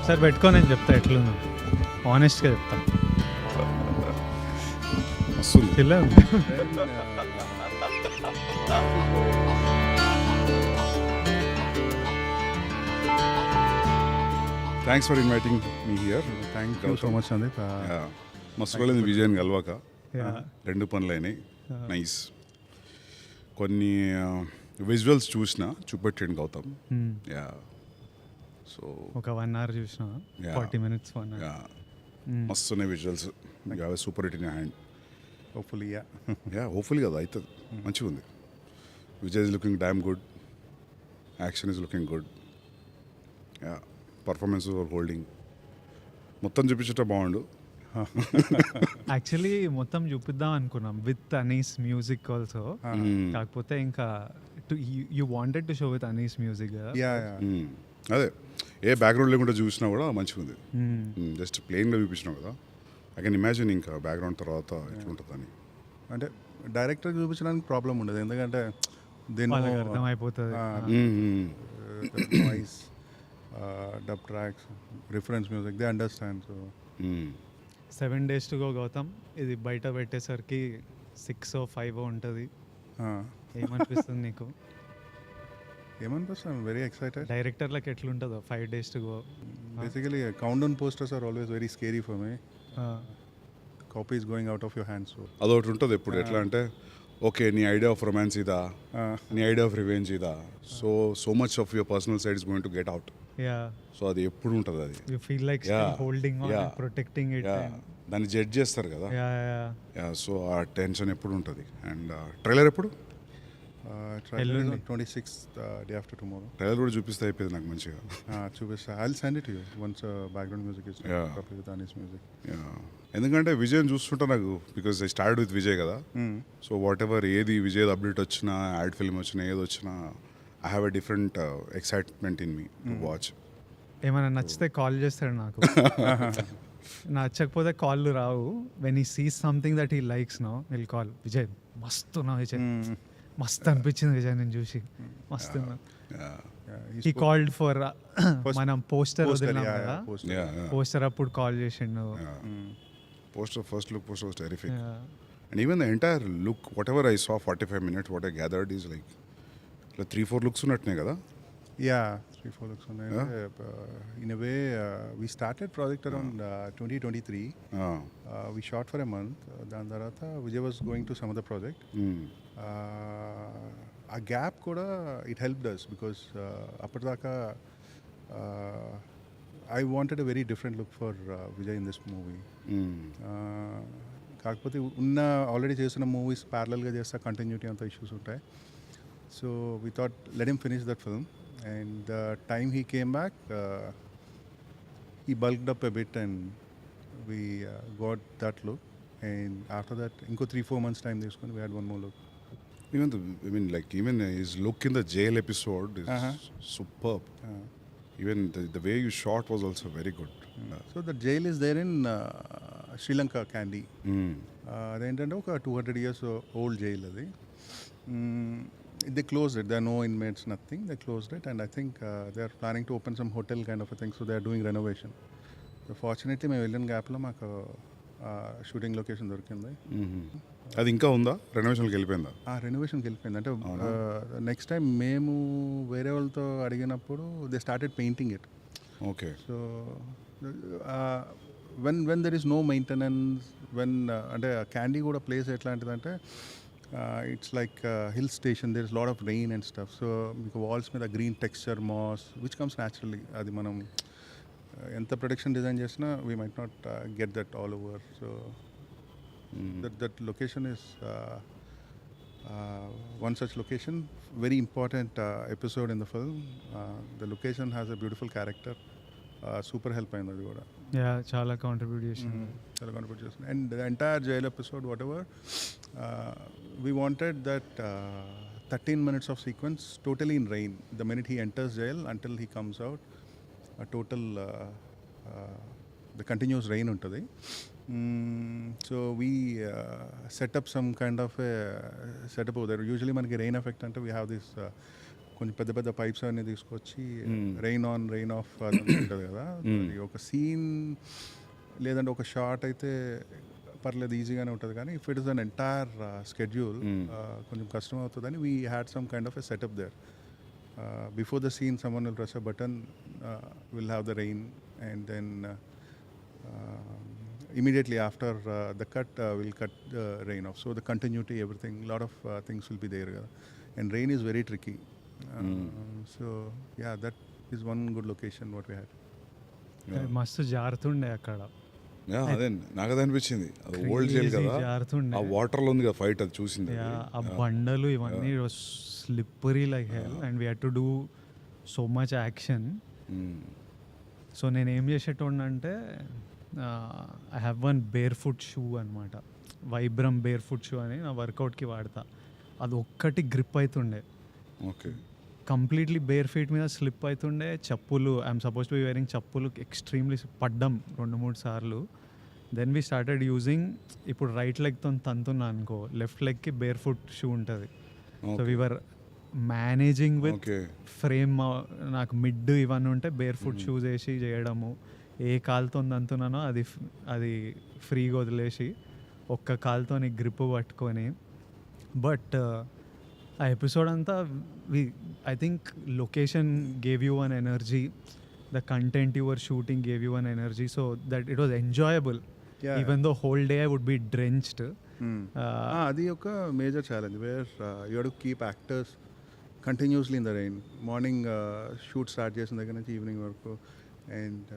ఒకసారి పెట్టుకో, నేను చెప్తా ఎట్లున్నా, ఆనెస్ట్గా చెప్తా. ఇలా ఉంది. Thanks for inviting me here. Thank you so much Sandeep. మస్తు వెళ్ళింది విజయన్ కలవాక. 2 పనులైనాయి. నైస్. కొన్ని విజువల్స్ చూపెట్టండి గౌతమ్. యా, సో ఒక 1 hour చూసిన, 40 minutes 1 hour. మస్తు ఉన్నాయి visuals. You have super hit in hand. Hopefully hopefully కదా అవుతుంది. మంచిగా ఉంది. Vijay is looking damn good. Action is looking good. Yeah, performance holding. మొత్తం చూపించట బాగుండు. యాక్చువల్లీ మొత్తం చూపిద్దాం అనుకున్నాం విత్ అనీస్ మ్యూజిక్ ఆల్సో. కాకపోతే ఇంకా you wanted to show with Anees music. అదే, ఏ బ్యాక్గ్రౌండ్ లేకుండా చూసినా కూడా మంచిగా ఉంది. జస్ట్ ప్లెయిన్గా చూపించినావు కదా, ఐ కెన్ ఇమాజిన్ ఇంకా బ్యాక్గ్రౌండ్ తర్వాత ఎట్లుంటుందని. అంటే డైరెక్టర్ చూపించడానికి ప్రాబ్లం ఉండదు, ఎందుకంటే దీని అర్థం అయిపోతుంది. Noise, dub tracks, reference music, they understand. So 7 days to go Gautam. ఇది బయట పెట్టేసరికి 6 or 5 ఉంటుంది. ఏమనిపిస్తుంది నీకు? ఏమనిపిస్తుంది? Very excited. డైరెక్టర్లకు ఎట్లుంటుందో 5 days to go? Basically countdown posters are always very scary for me. Copies going out of your hands. అదొకటి ఉంటుంది ఎప్పుడు. ఎట్లా అంటే, ఓకే, నీ ఐడియా ఆఫ్ రొమాన్స్ ఇదా, నీ ఐడియా ఆఫ్ రివెంజ్ ఇదా, so much of your personal side is going to get out. So అది ఎప్పుడు ఉంటుంది. అది you feel like holding on and protecting it. దాన్ని జడ్జ్ చేస్తారు కదా. సో ఆ టెన్షన్ ఎప్పుడు ఉంటుంది. అండ్ ట్రైలర్ ఎప్పుడు? 26th, day after tomorrow. Trailer కూడా చూపిస్తే అయిపోయింది నాకు మంచిగా. చూపిస్తా. I'll send it to you once background music is coupled with Anis music. ఎందుకంటే విజయ్ చూస్తుంటా నాకు, because I start with Vijay కదా. సో వాట్ ఎవర్ ఏది విజయ్ అప్డేట్ వచ్చినా, యాడ్ ఫిల్మ్ వచ్చినా, ఏది వచ్చినా, I have a different excitement in me to watch. ఏమైనా నచ్చితే కాల్ చేస్తాడు నాకు. నచ్చకపోతే కాళ్ళు రావు. When he sees something that he likes no, will call, Vijay మస్తు నా విజయ్, మస్తు అనిపించింది విజయ్ నేను చూసి, మస్తు. హీ కాల్డ్ ఫర్ మనం పోస్టర్ వదిలినాం కదా, పోస్టర్ అప్పుడు కాల్ చేసిండు. First look poster was terrific. And even the entire look, whatever I saw 45 minutes, what I gathered is like 3-4 looks unnatne kada. 3-4 looks unnai. In a way, we started project around 2023. We shot for a month. Dan tarata Vijay was going to some other project. A gap kuda it helped us because appadaka I wanted a very different look for Vijay in this movie. కాకపోతే ఉన్న already చేసిన movies ప్యారలల్గా చేస్తా, continuity అంత issues ఉంటాయి. So we thought let him finish that film. And the time he came back, he bulked up a bit and we got that look. And after that ఇంకో 3-4 months time తీసుకొని we had one more look. Even his look in the jail episode is superb. Even the way you shot was also very good. So the jail is there in Sri Lanka, Kandy. అదేంటంటే ఒక 200 years old jail అది. They closed it. There are no inmates, nothing. They closed it, and I think they are planning to open some hotel kind of a thing. So they are doing renovation. So fortunately మేము వెళ్ళిన గ్యాప్లో మాకు shooting location దొరికింది. అది ఇంకా ఉందా? రెనోవేషన్కి వెళ్ళిపోయిందా? రెనోవేషన్కి వెళ్ళిపోయింది. అంటే నెక్స్ట్ టైం మేము వేరే వాళ్ళతో అడిగినప్పుడు they started painting it. Okay. So when there is no maintenance, అంటే క్యాండీ కూడా ప్లేస్ ఎట్లాంటిదంటే it's like hill station, there is lot of rain and stuff. So మీకు వాల్స్ మీద green texture, moss which comes naturally. అది మనం ఎంత production design చేసినా we might not get that all over. So that location is one such location, very important episode in the film. The location has a beautiful character. Super help ayindi adi kuda. Chala contribute chesindi. And the entire jail episode, whatever, we wanted that 13 minutes of sequence totally in rain. The minute he enters jail until he comes out, a total the continuous rain untadi. So we set up some kind of a setup over there. Usually manaki rain effect ante we have this కొంచెం పెద్ద పెద్ద pipes అన్నీ తీసుకొచ్చి rain on rain of అది ఉంటుంది కదా, అది ఒక సీన్ లేదంటే ఒక షార్ట్ అయితే పర్లేదు ఈజీగానే ఉంటుంది, కానీ if it is an entire schedule కొంచెం కష్టం అవుతుందని we had some kind of a setup there. Before the scene, someone will press a button, will have the rain, and then immediately after the cut, we'll cut the rain off. So the continuity, everything, a lot of things will be there. And rain is very tricky. So yeah, that is one good location what we had. మస్తు జారుతుండే అక్కడ. అదే నాకు అది అనిపించింది, అది old jail కదా, జారుతుండే ఆ వాటర్లో ఉంది కదా ఫైట్, అది చూసింది. ఆ బండలు ఇవన్నీ slippery like hell and we had to do so much action. So నేను ఏం చేసేటోడినంటే I have one bare foot shoe అనమాట, వైబ్రమ్ బేర్ ఫుట్ షూ అని నా వర్కౌట్కి వాడతా. అది ఒక్కటి గ్రిప్ అవుతుండే, ఓకే, కంప్లీట్లీ బేర్ ఫీట్ మీద స్లిప్ అవుతుండే. చెప్పులు, I'm supposed to be wearing చెప్పులు, ఎక్స్ట్రీమ్లీ పడ్డం 2-3 సార్లు. దెన్ వీ స్టార్టెడ్ యూజింగ్, ఇప్పుడు రైట్ లెగ్తో తంతున్నా అనుకో, లెఫ్ట్ లెగ్కి బేర్ ఫుట్ షూ ఉంటుంది. So we were managing with frame. నాకు మిడ్ ఇవన్నీ ఉంటే బేర్ ఫుట్ షూస్ వేసి చేయడము, ఏ కాలుతో అంతున్నానో అది ఫ్రీగా వదిలేసి ఒక్క కాలుతో గ్రిప్ పట్టుకొని. బట్ ఆ ఎపిసోడ్ అంతా I think location gave you one energy, the content your shooting gave you one energy, so that it was enjoyable even though whole day I would be drenched. అది ఒక major challenge where you have to keep actors continuously in the rain. Morning shoot start చేసిన దగ్గర నుంచి evening వరకు, and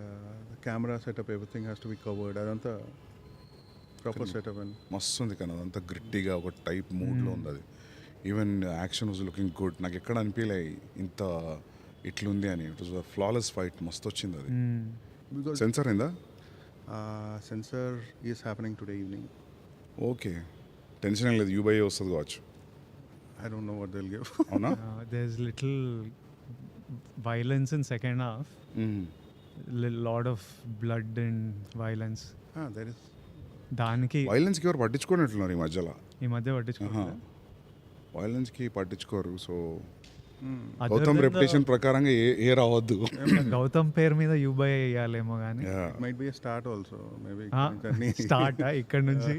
camera setup everything has to be covered. అదంతా proper setup and మస్తు ఉంది కానీ అదంతా గ్రిట్టీగా ఒక టైప్ మూడ్లో ఉంది అది. Even action was looking good, నాకు ఎక్కడ అనిపించలే ఇంత ఇట్లుంది అని. ఇట్ వాజ్ ఫ్లాలెస్ ఫైట్, మస్తు వచ్చింది అది. బికాజ్ సెన్సార్ అయిందా? Censor is happening today evening. Okay, tension ఏం లేదు, యూబై వస్తుంది కావచ్చు. I don't know what they'll give. అవునా? There's little violence in second half. Lot of blood and violence. There is. దానికి వైలెన్స్కి ఎవరు పట్టించుకోనట్లున్నారు ఈ మధ్య పట్టించుకోవాలి. వైలెన్స్కి పట్టించుకోరు. సో గౌతమ్ రెప్యుటేషన్ ప్రకారంగా ఏ రావద్దు. గౌతమ్ పేరు మీద యూబై వేయాలేమో కానీ Might be a start also. Maybe. Start ఇక్కడ నుంచి.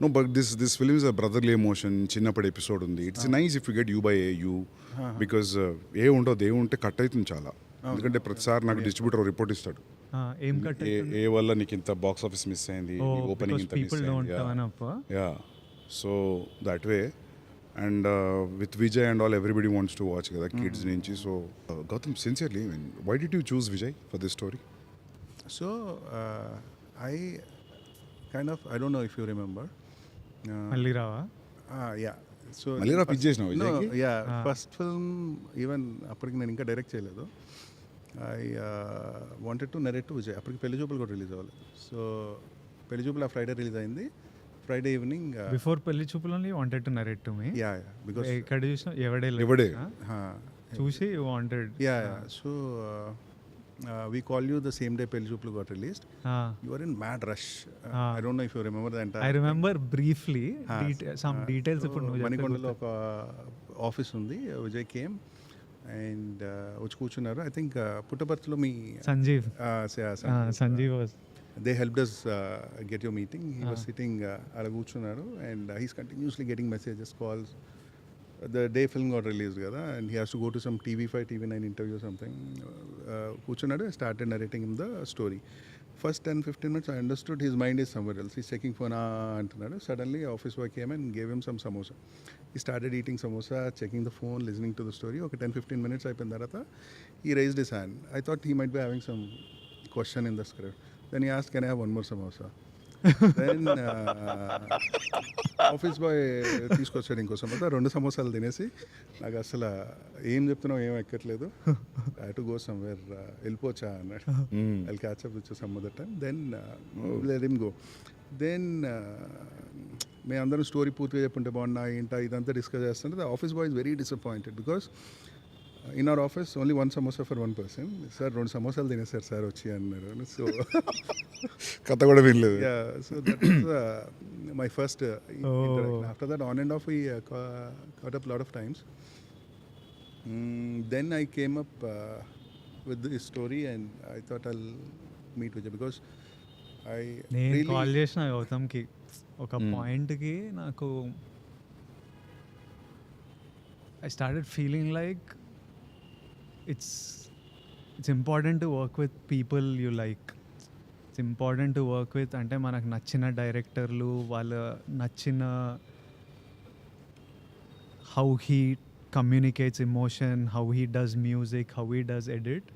No, but this film is a brotherly emotion. చిన్నప్పటి ఎపిసోడ్ ఉంది. It's nice if you get you by you, because ఏ ఉండదు, ఏ ఉంటే కట్ అవుతుంది చాలా. ఎందుకంటే ప్రతిసారి నాకు డిస్ట్రిబ్యూటర్ రిపోర్ట్ ఇస్తాడు, ఏం కట్ ఏ వల్ల నీకు ఇంత బాక్స్ ఆఫీస్ మిస్ అయింది, ఓపెనింగ్ ఇంత మిస్ అయింది. Yeah, so that way. And with Vijay and all everybody wants to watch కదా, కిడ్స్ నుంచి. So Gautam, sincerely, why did you choose Vijay for this story? So I don't know if you remember. మళ్ళీ రావా? Yeah. So మళ్ళీ రా pitch చేసినావు విజయ్కి? First film even అప్పటికి నేను ఇంకా డైరెక్ట్ చేయలేదు. I wanted to narrate to Vijay. అప్పటికి పెళ్లి చూపులు కూడా రిలీజ్ అవ్వలేదు. సో పెళ్లి చూపులు ఆ ఫ్రైడే రిలీజ్ అయింది. ఫ్రైడే ఈవినింగ్ బిఫోర్ పెళ్లి చూపులు only wanted to narrate to me. Yeah because ఎక్కడ చూసినా ఎవడే చూసి wanted. Yeah so we call you the same day Pelli Choopulu got released. You were in mad rush. I don't know if you remember the entire I remember briefly some details. ఇప్పుడు నువ్వు మణికొండలో ఒక office ఉంది. Vijay came and వచ్చి కూర్చున్నారు. I think పుట్టపర్తిలో మీ Sanjeev was they helped us get your meeting. He was sitting అలా కూర్చున్నారు and he's continuously getting messages, calls. The day film got released kada, and he has to go to some TV5, TV9 interview or something. Kuchunadu, I started narrating him the story. First 10-15 minutes I understood his mind is somewhere else. He's checking phone antunadu. Suddenly office boy came and gave him some samosa. He started eating samosa, checking the phone, listening to the story. Okay, 10-15 minutes అయిపోయిన తర్వాత he raised his hand. I thought he might be having some question in the script. Then he asked, can I have one more samosa? దెన్ office boy తీసుకొచ్చాడు ఇంకో సమోసా. 2 సమోసాలు తినేసి నాకు అసలు ఏం చెప్తున్నావు ఏం ఎక్కట్లేదు, ఐ టు గో సమ్వేర్, వెళ్ళిపోవచ్చా అన్నాడు. I catch up with some other time. Then let him go. Then మేము అందరం స్టోరీ పూర్తిగా చెప్పుంటే బాగున్నా ఏంటా ఇదంతా డిస్కస్ చేస్తుంటే the office boy is very disappointed because in our office only one samosa for one person. Sir, 2 సమోసాలు తినేసారు sir వచ్చి అన్నారు. సో కథ కూడా వినలేదు. yeah, so that was my first interaction. After that on and off we caught up a lot of times. Then I came up with this story and I thought I'll meet Vijay because I నేను really call చేసిన గౌతమ్కి ఒక పాయింట్కి నాకు I started feeling like it's important to work with people you like. It's important to work with అంటే మనకు నచ్చిన డైరెక్టర్లు, వాళ్ళ నచ్చిన how he communicates emotion, how he does music, how he does edit,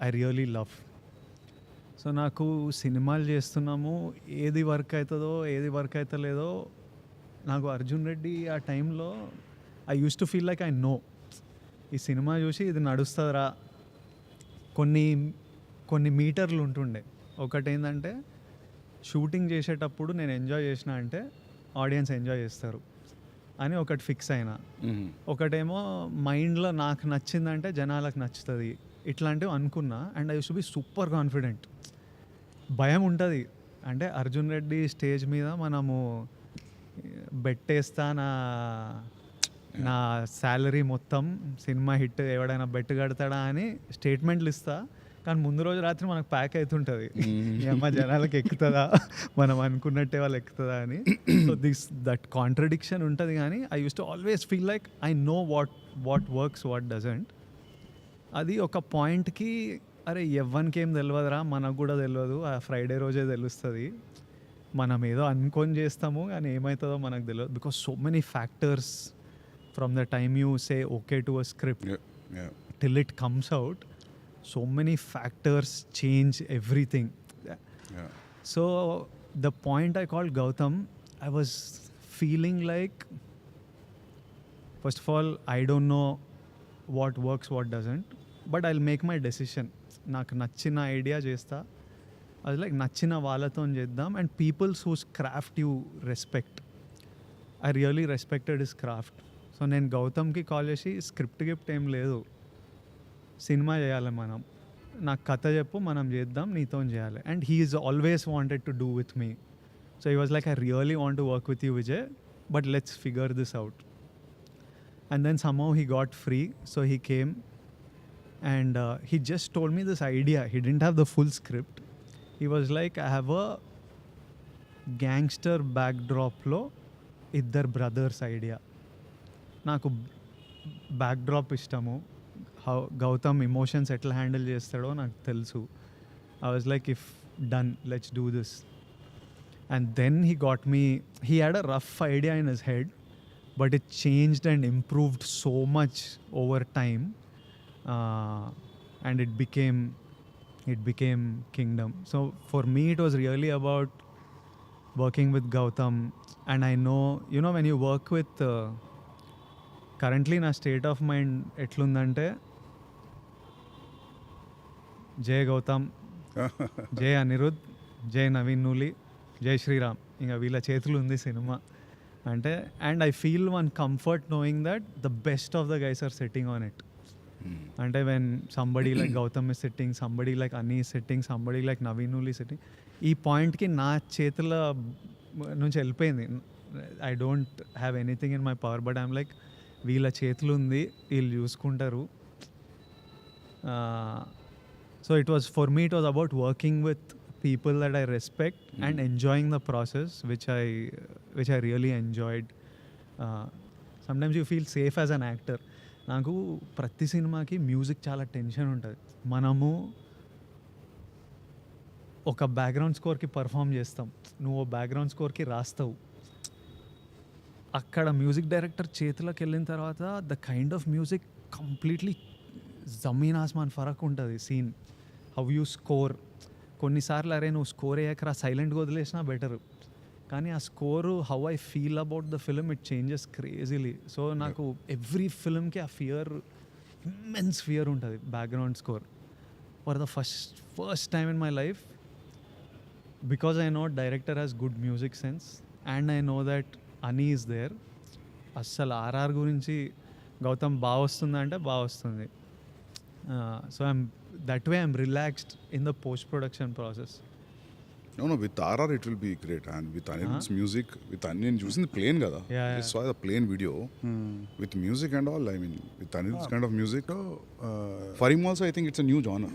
I really love. So నాకు సినిమాలు చేస్తున్నాము, ఏది వర్క్ అవుతుందో ఏది వర్క్ అవుతలేదో నాకు అర్జున్ రెడ్డి ఆ టైంలో I use to feel like I know ఈ సినిమా చూసి ఇది నడుస్తుందిరా. కొన్ని మీటర్లు ఉంటుండే. ఒకటి ఏంటంటే షూటింగ్ చేసేటప్పుడు నేను ఎంజాయ్ చేసిన అంటే ఆడియన్స్ ఎంజాయ్ చేస్తారు అని ఒకటి ఫిక్స్ అయినా. ఒకటేమో మైండ్లో నాకు నచ్చిందంటే జనాలకు నచ్చుతుంది, ఇట్లాంటివి అనుకున్నా. And I use to be super confident. భయం ఉంటుంది అంటే అర్జున్ రెడ్డి స్టేజ్ మీద మనము బెట్టేస్తా, నా శాలరీ మొత్తం సినిమా హిట్ ఎవడైనా బెట్ కడతాడా అని స్టేట్మెంట్లు ఇస్తా. కానీ ముందు రోజు రాత్రి మనకు ప్యాక్ అవుతుంటుంది, అమ్మ జనాలకు ఎక్కుతుందా, మనం అనుకున్నట్టే వాళ్ళు ఎక్కుతుందా అని. సో దట్ కాంట్రడిక్షన్ ఉంటుంది. కానీ I use to always feel like I know what works, what doesn't. అది ఒక పాయింట్కి అరే ఎవ్వనికి ఏం తెలియదురా, మనకు కూడా తెలియదు, ఆ ఫ్రైడే రోజే తెలుస్తుంది. మనం ఏదో అనుకొని చేస్తాము కానీ ఏమవుతుందో మనకు తెలియదు. Because so many factors from the time you say okay to a script till it comes out, so many factors change everything. So the point I called Gowtam, I was feeling like, first of all, I don't know what works, what doesn't, but I'll make my decision. నాకు నచ్చిన idea చేస్తా, అది like నచ్చిన వాళ్ళతో చేద్దాం. And peoples whose craft you respect, I really respected his craft. So నేను గౌతమ్కి call చేసి స్క్రిప్ట్ గిఫ్ట్ ఏం లేదు, సినిమా చేయాలి మనం, నాకు కథ చెప్పు మనం చేద్దాం, నీతో చేయాలి. And he is always wanted to do with me. So he was like I really want to work with you Vijay, but let's figure this out. And then somehow he got free, so he came and he just told me this idea. He didn't have the full script. He was like, I have a gangster backdrop lo iddar brothers idea. నాకు backdrop ఇష్టము, how Gautam emotions ఎట్లా handle చేస్తాడో నాకు తెలుసు. I was like if done, let's do this. And then he got me, he had a rough idea in his head, but it changed and improved so much over time. And it became kingdom. So for me it was really about working with Gowtam. And I know, you know, when you work with currently na state of mind etlundante, Jay Gowtam, Jay Anirudh, Jay Naveen Nuli, Jay Shriram, inga veela చేతులు ఉంది cinema అంటే. And I feel one comfort knowing that the best of the guys are sitting on it. అంటే when somebody like Gowtam is sitting, somebody like Ani is sitting, somebody like Naveen Nuli sitting, ఈ పాయింట్కి నా చేతుల నుంచి వెళ్ళిపోయింది. I don't have anything in my power, but I'm like వీళ్ళ చేతులు ఉంది, వీళ్ళు చూసుకుంటారు. So it was for me, it was about working with people that I respect and enjoying the process, which I really enjoyed. Sometimes you feel safe as an actor. నాకు ప్రతి సినిమాకి music చాలా tension ఉంటుంది. మనము ఒక background స్కోర్కి perform చేస్తాం, నువ్వు background స్కోర్కి రాస్తావు. అక్కడ మ్యూజిక్ డైరెక్టర్ చేతిలోకి వెళ్ళిన తర్వాత the kind of music completely జమీన్ ఆస్మాన్ ఫరక్ ఉంటుంది. సీన్ హౌ యూ స్కోర్, కొన్నిసార్లు అరే నువ్వు స్కోర్ అయ్యాక సైలెంట్గా వదిలేసినా బెటర్, కానీ ఆ score how I feel about the film it changes crazily. So నాకు ఎవ్రీ ఫిలింకి ఆ ఫియర్, ఇమ్మెన్స్ ఫియర్ ఉంటుంది background score. For the first time in my life, because I know director has good music sense and I know that అని is there, అస్సలు RR గురించి గౌతమ్ బాగా వస్తుందంటే బాగా వస్తుంది. So I'm that way I'm relaxed in the post-production process. No, with RR it will be great, and with Anirudh's music, with Onion using the plane kada. Yeah, I just saw the plane video with music and all. I mean, with Anirudh's kind of music. So, For him also, I think it's a new genre.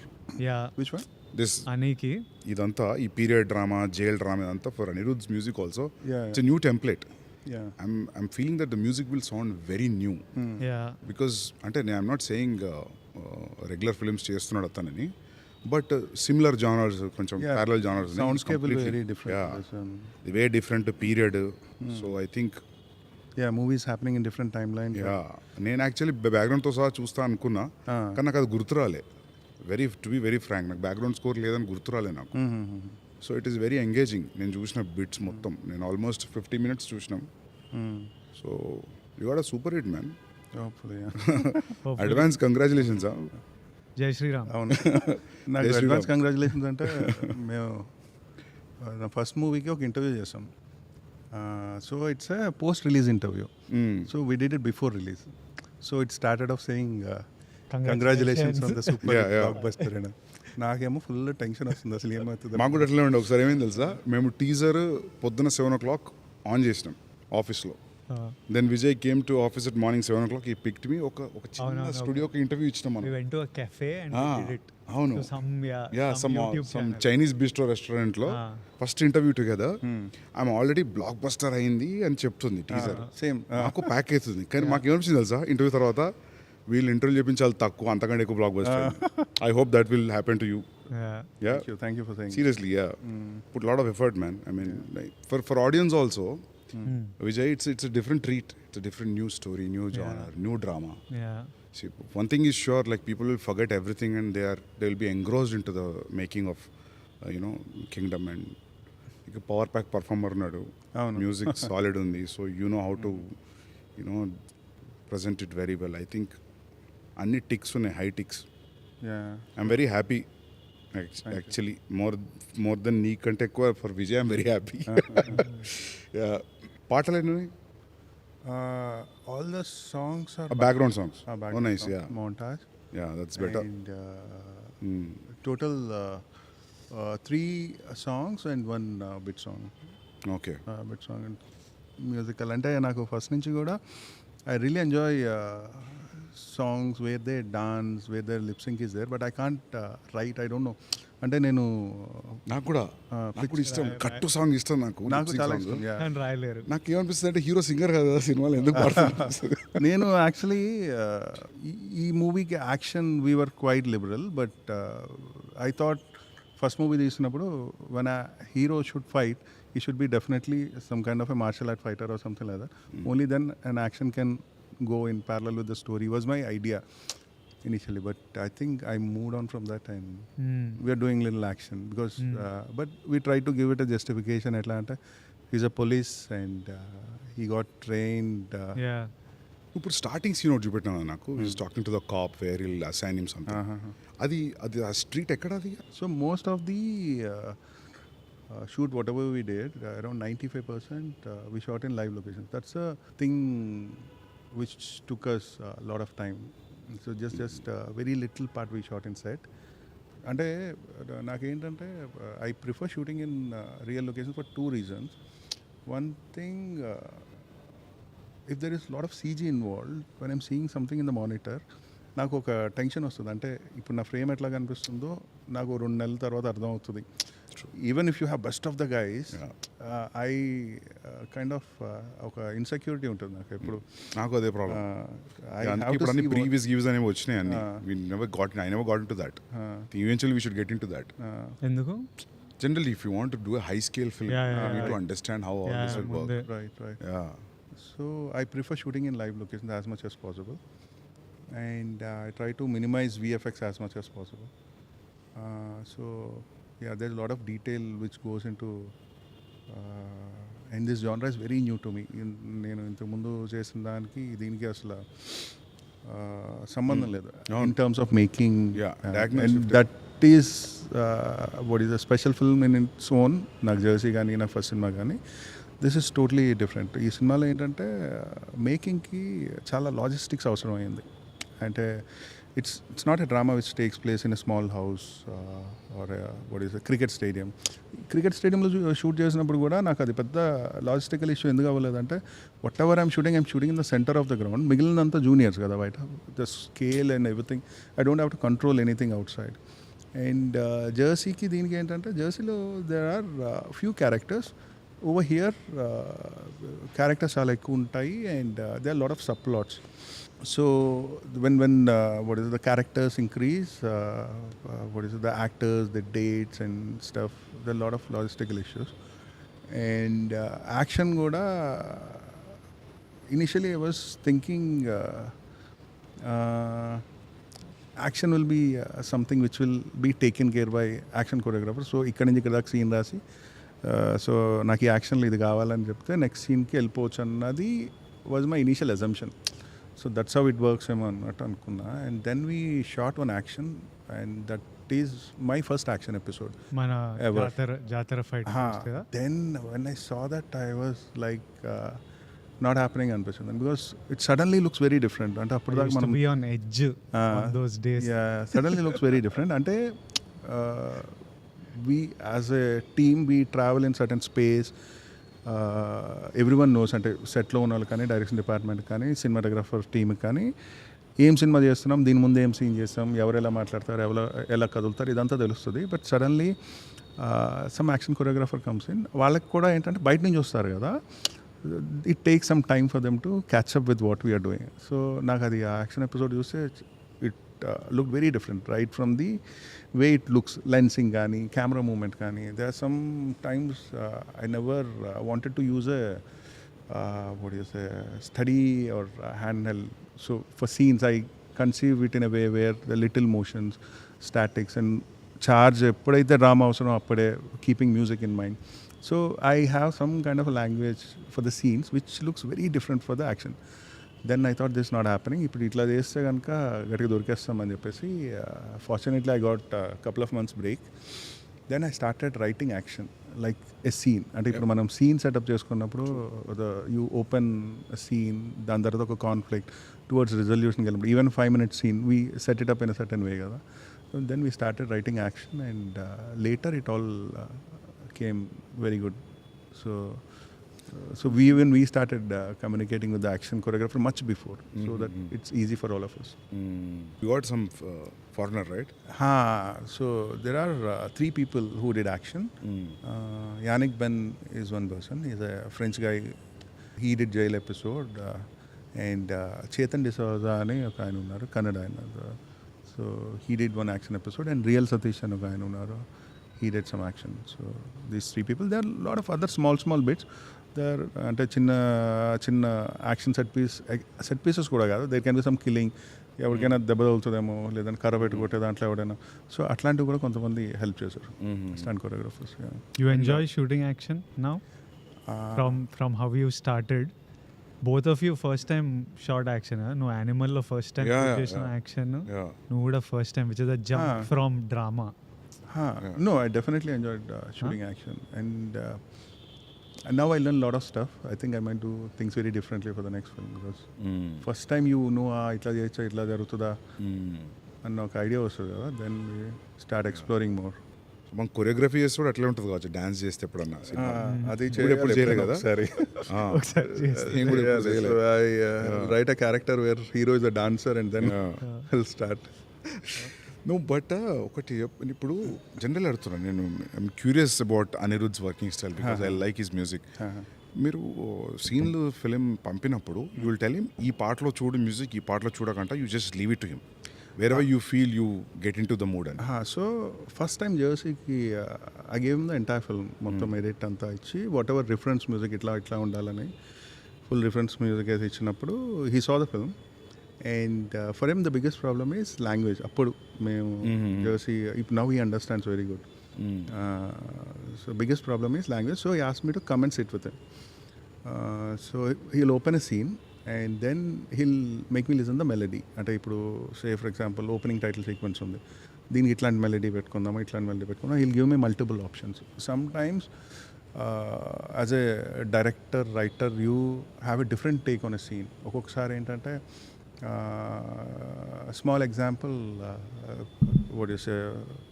Yeah which one? This అనీకి idanta, ఈ period drama, jail drama idanta for Anirudh's music also. Yeah, It's a new template. yeah. I'm feeling that the music will sound very new yeah because అంటే I'm not saying regular films చేస్తున్నాడు అతనని, but similar genres, కొంచెం Yeah. parallel genres. Soundscape will be completely- very different. Yeah. This one. Way different period. So I think Yeah, movies happening in different timelines. నేను actually బ్యాక్గ్రౌండ్తో సహా చూస్తా అనుకున్నా, కానీ నాకు అది గుర్తురాలే. To be very Frank, నాకు background score లేదని గుర్తురాలే నాకు. So it is very engaging. నేను చూసిన బిట్స్ మొత్తం నేను ఆల్మోస్ట్ 50 minutes చూసినాం. So you got a super hit man. Hopefully, yeah. Advance congratulations. జై శ్రీరామ్. అవును. నాకు Yes, అడ్వాన్స్ Sriram. కంగ్రాచులేషన్స్ అంటే మేము నా ఫస్ట్ మూవీకి ఒక ఇంటర్వ్యూ చేసాం. So it's a post release interview. So we did it before release. So it started off saying congratulations on the super block buster అని. నాకేమో ఫుల్ టెన్షన్ వస్తుంది అసలు ఏమవుతుంది. మాకు కూడా ఎట్లా ఉండే ఒకసారి ఏమైంది తెలుసా, మేము టీజర్ పొద్దున 7 o'clock ఆన్ చేసినాం ఆఫీస్లో. Then Vijay came to office at morning 7 o'clock. ఈ పిక్డ్ మీ ఒక చిన్న స్టూడియోకి ఇంటర్వ్యూ ఇచ్చినాం We మనం. went to a cafe and we did it. అవును. So some YouTube some channel. Chinese bistro restaurant లో ఫస్ట్ ఇంటర్వ్యూ టుగెదర్. ఆమె ఆల్రెడీ బ్లాక్ బస్టర్ అయింది అని చెప్తుంది టీజర్. సేమ్ నాకు ప్యాక్ అవుతుంది, కానీ మాకు ఏమనిపించింది తెలుసా, ఇంటర్వ్యూ తర్వాత వీళ్ళు ఇంటర్వ్యూ చెప్పించాలి తక్కువ, అంతకంటే ఎక్కువ block buster. I hope that will happen to you. Yeah. Thank you for saying. Seriously, yeah. Put a lot of effort, man. I mean, like, for audience also, Vijay, it's a different treat. It's a different new story, new genre, new drama. Yeah. See, one thing is sure, like people will forget everything and they'll be engrossed into the making of, Kingdom. And like a power pack performer nadu. Avunu. Music solid undi, so you know how to, present it very well. I think anni ticks unnai, high ticks. Yeah. I'm very happy. Actually, more than nee kante ekkuva for Vijay, I'm very happy. Yeah. పాటలు ఎన్ని? All the songs are Background songs. background Oh, nice. songs, Yeah. montage. Yeah, that's better. And total 3 songs and 1 bit song. Okay. Bit song and musical. అంటే నాకు first నుంచి కూడా I really enjoy songs where they dance, where their lip sync is there, but I can't write. I don't know. అంటే నేను నాకు కూడా ఇష్టం, కట్టు సాంగ్ ఇష్టం నాకు. చాలా ఇష్టం. Yeah. అని రాయలేరు. నాకు ఏమనిపిస్తుంది అంటే హీరో సింగర్ కదా సినిమాలో ఎందుకు పాడుతుంది. నేను యాక్చువల్లీ ఈ మూవీకి action we're quite liberal, but I thought first movie తీసినప్పుడు వన్ ఆ hero should fight, he should be definitely some kind of a martial art fighter or something like that. Only then an action can go in parallel with the story was my idea initially, but I think I moved on from that and we are doing little action because but we try to give it a justification. Atlanta, he's a police and he got trained. Yeah. ఇప్పుడు starting scene ఒకటి చూపెట్టినా నాకు, is talking to the cop where will assign him something. అది ఆ street ఎక్కడ అది? So most of the shoot whatever we did, around 95% we shot in live locations. That's a thing which took us a lot of time. So just very little part we shot in set. అంటే నాకేంటంటే I prefer shooting in real locations for 2 reasons. One thing, if there is a lot of CG involved, when I'm seeing something in the monitor, నాకు ఒక tension వస్తుంది. అంటే ఇప్పుడు నా frame ఎట్లా కనిపిస్తుందో నాకు 2 నెలల తర్వాత అర్థం అవుతుంది. Even if you have best of the guys, I kind of ఒక ఇన్సెక్యూరిటీ ఉంటుంది నాకు ఎప్పుడు. నాకు అదే ప్రాబ్లం. ఇప్పుడు అన్ని ప్రీవియస్ గివ్స్ అనేవి వచ్చినాయి అన్ని. I never got into that. Eventually we should get into that. ఎందుకు? Generally, if you want to do a high scale film, you need to understand how all this will work. Right. Yeah. So I prefer shooting in live locations as much as possible, and I try to minimize VFX as much as possible. So yeah, there's a lot of detail which goes into and this genre is very new to me. నేను ఇంతకు ముందు చేసిన దానికి దీనికి అసలు సంబంధం లేదు in terms of making. And that is what is a special film in its own. నాకు జెర్సీ కానీ నా ఫస్ట్ సినిమా కానీ దిస్ ఇస్ టోటలీ డిఫరెంట్. ఈ సినిమాలో ఏంటంటే మేకింగ్కి చాలా లాజిస్టిక్స్ అవసరం అయింది. అంటే it's not a drama which takes place in a small house or a cricket stadium. Cricket స్టేడియంలో షూట్ చేసినప్పుడు కూడా నాకు అది పెద్ద లాజిస్టికల్ ఇష్యూ ఎందుకు అవ్వలేదంటే whatever I'm shooting in the centre of the ground. మిగిలినంతా జూనియర్స్ కదా బయట, the scale and everything I don't have to control anything outside. And జెర్సీకి దీనికి ఏంటంటే జెర్సీలో there are few characters. Over here characters చాలా ఎక్కువ ఉంటాయి and they are lot of subplots. So when what is it, the characters increase, what is it, the actors, the dates and stuff, there are a lot of logistical issues. And action goda, initially I was thinking action will be something which will be taken care by action choreographer. So ikkada nunchi ikkada scene rasi so నాకు ఈ యాక్షన్లో ఇది కావాలని చెప్తే next సీన్కి వెళ్ళిపోవచ్చు అన్నది was my initial assumption. So that's how it works ఏమో అన్నట్టు అనుకున్నా. And then we shot one action and that is my first action episode మన ever. జాతర ఫైట్ కదా. Then when I saw that I was like not happening అనిపించింది because it suddenly looks very different. అంటే అప్పుడు దాకా మనం be on edge on those days. Yeah, suddenly looks very different. అంటే we as a team we travel in certain space. Everyone knows, అంటే సెట్లో ఉన్న వాళ్ళు కానీ డైరెక్షన్ డిపార్ట్మెంట్ కానీ సినిమాటోగ్రాఫర్ టీమ్కి కానీ ఏం సినిమా చేస్తున్నాం, దీని ముందు ఏం సీన్ చేస్తాం, ఎవరు ఎలా మాట్లాడతారు, ఎలా కదులుతారు, ఇదంతా తెలుస్తుంది. But suddenly some action choreographer comes in. వాళ్ళకి కూడా ఏంటంటే బయట నుంచి వస్తారు కదా, it take some time for them to catch up with what we're doing. So నాకు అది ఆ యాక్షన్ ఎపిసోడ్ చూస్తే it look very different right from the way it looks, lensing gaani, camera movement gaani. There are some times I never wanted to use a study or handheld. So for scenes I conceive it in a way where the little motions, statics and charge eppudaithe drama avasaro appade keeping music in mind. So I have some kind of a language for the scenes which looks very different for the action. Then I thought this is not happening. ఇప్పుడు ఇట్లా చేస్తే కనుక గట్టిగా దొరికేస్తామని చెప్పేసి fortunately I got couple of months break. Then I started writing action like a scene. అంటే ఇప్పుడు మనం సీన్ సెటప్ చేసుకున్నప్పుడు యూ ఓపెన్ సీన్, దాని తర్వాత ఒక కాన్ఫ్లిక్ట్ టువర్డ్స్ రిజల్యూషన్కి వెళ్ళినప్పుడు even 5 minute scene we set it up in a certain way కదా. So then we started writing action and later it all came very good. So we started communicating with the action choreographer much before, so that it's easy for all of us. You got some foreigner, right? So there are 3 people who did action. Yannick Ben is one person. He's a French guy. He did jail episode. And Chetan D'Souza ane oka ayana unnaru, Kannada ayana. So he did one action episode. And Real Satish ane oka ayana unnaru, he did some action. So these 3 people. There are a lot of other small bits. There అంటే చిన్న action set pieces కూడా కాదు, there can be some killing, ఎవరికైనా దెబ్బ తగులుతుందేమో, లేదంటే కర్ర పెట్టి కొట్టే దాంట్లో ఎవడైనా. సో అట్లాంటివి కూడా కొంతమంది హెల్ప్ చేశారు stunt choreographers. You enjoy shooting action now? From how you started, both of you first time shot action. No, Animal lo first time చేసిన action. నువ్వు కూడా first time, which is a jump from drama. No, I definitely enjoyed shooting action and now I learn a lot of stuff. I think I might do things very differently for the next film because first time you know itla cheyocha itla jarugutuda anna oka idea vastadu kada, then we start exploring more. మనం choreography చేస్తే కూడా అట్లే ఉంటుంది కావచ్చు, dance చేస్తే ఎప్పుడన్నా. అది ఎప్పుడు చేయలేదు కదా. సరే right a character where hero is a dancer and then will start. No but ఒకటి ఇప్పుడు జనరల్ అడుగుతున్నాను నేను, I'm curious about Anirudh's working style because I like his music. మీరు సీన్లు ఫిలిం పంపినప్పుడు యూ విల్ టెల్ హిమ్ ఈ పాటలో చూడు మ్యూజిక్, ఈ పాటలో చూడకంట, you just leave it to him wherever you feel you get into the mood. So first time జెర్సీకి I gave him the entire film మొత్తం ఎడిట్ అంతా ఇచ్చి వాట్ ఎవర్ రిఫరెన్స్ మ్యూజిక్ ఇట్లా ఉండాలని ఫుల్ రిఫరెన్స్ మ్యూజిక్ అయితే ఇచ్చినప్పుడు he saw the film and for him the biggest problem is language. అప్పుడు మేము Jersey now he understands very good. So biggest problem is language, so he asked me to come and sit with him. So he'll open a scene and then he'll make me listen the melody. అంటే ఇప్పుడు say for example opening title sequence ఉంది, దీనికి ఇట్లాంటి melody పెట్టుకుందామా, ఇట్లాంటి melody పెట్టుకుందాం. he'll give me multiple options. Sometimes as a director writer you have a different take on a scene. ఒక్కొక్కసారి ఏంటంటే small example, what you say,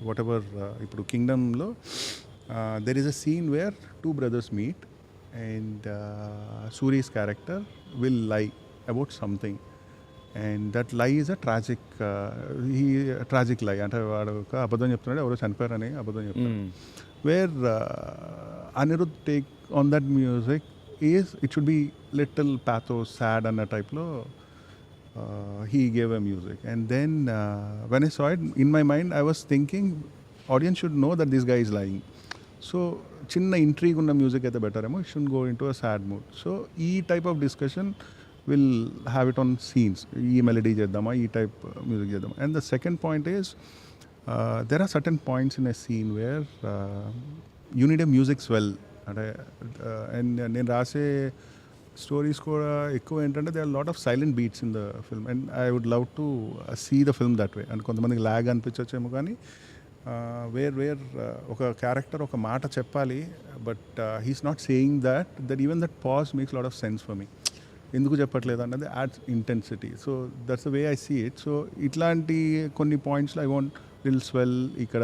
whatever, ఇప్పుడు కింగ్డమ్లో there is a scene where two brothers meet and Suri's character will lie about something, and that lie is a tragic lie. అంటే వాడు ఒక అబద్ధం చెప్తున్నాడు, ఎవరో చనిపోయారని అబద్ధం చెప్తాడు. Where Anirudh take on that music is it should be little pathos, sad అన్న టైప్లో he gave a music. And then when I saw it, in my mind I was thinking audience should know that this guy is lying. So చిన్న intrigue ఉన్న music అయితే better ఏమో, it should go into a sad mood. So ఈ type of discussion will have it on scenes. ఈ melody చేద్దామా, ఈ type music చేద్దామా. And the second point is there are certain points in a scene where you need a music swell. అంటే and నేను రాసే stories కూడా ఎక్కువ ఏంటంటే they are lot of silent beats in the film, and I would love to see the film that way. And కొంతమందికి lag అనిపించచ్చేమో, కానీ where ఒక క్యారెక్టర్ ఒక మాట చెప్పాలి, but he's not saying that even that pause makes lot of sense for me. ఎందుకు చెప్పట్లేదు అన్నది adds intensity. So that's the way I see it. So ఇట్లాంటి కొన్ని పాయింట్స్లో ఐ వాంట్ లిల్ స్వెల్, ఇక్కడ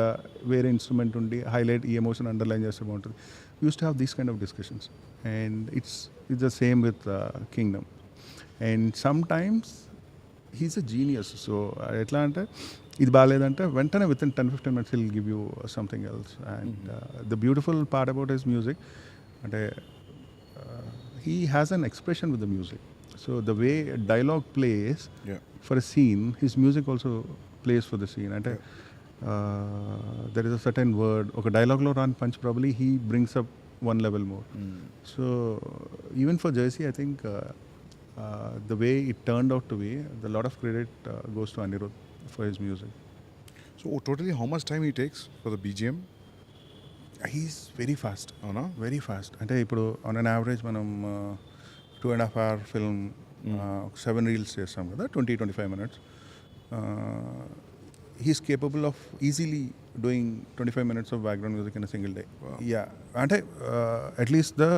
వేరే ఇన్స్ట్రుమెంట్ ఉండి హైలైట్ ఈ ఎమోషన్ అండర్లైన్ చేస్తే బాగుంటుంది. Use to have these kind of discussions, and it's the same with Kingdom. And some times he's a genius. So ఎట్లా అంటే ఇది బాగాలేదంటే వెంటనే with in 10-15 minutes will give you something else. And the beautiful part about his music అంటే he has an expression with the music. So the way dialogue plays for a scene, his music also plays for the scene. And there is a certain word, okay, dialogue lo run punch, probably he brings up one level more. So even for Jersey, I think the way it turned out to be, a lot of credit goes to Anirudh for his music. So totally how much time he takes for the BGM? He's very fast. అవునా? Very fast. అంటే ఇప్పుడు on an average మనం 2.5 hour film 7 reels చేస్తాం కదా, 20-25 minutes. He's capable of easily doing 25 minutes of background music in a single day. Yeah, అంటే at least the